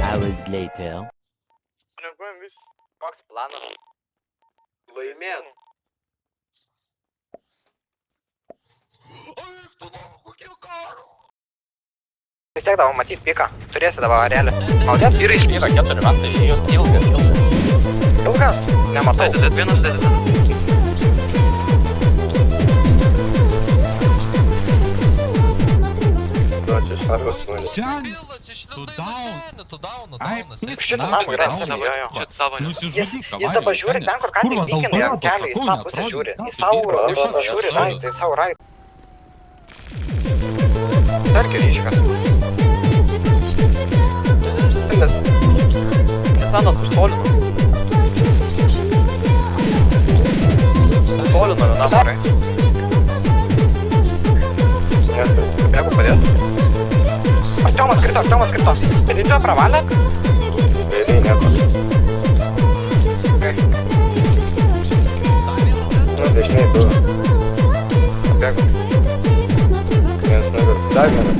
Hours later. Koks planas? Laimėt. Vis tiek dabar matyt piką. Turėsi dabar arelį. Maudėt? Yra išlyga 4 metai, jos ilgas. Ilgas? Nematau. Šitą namą yra Nusižudyk, Jis dabar žiūri ten, kur ką tik vykinai ant kelią, į tą pusę žiūri. Į savo žiūri, rait, į savo rait. Dar kelyčkas. Nesanas užtolino. Užtolino vieną marai. Bėgu padėt. Artiomas krito. Pelidžio pravalė? Vėliai nieko. Nu, dešiniai tu. Bėgu. Vienas nugar. Dar vienas.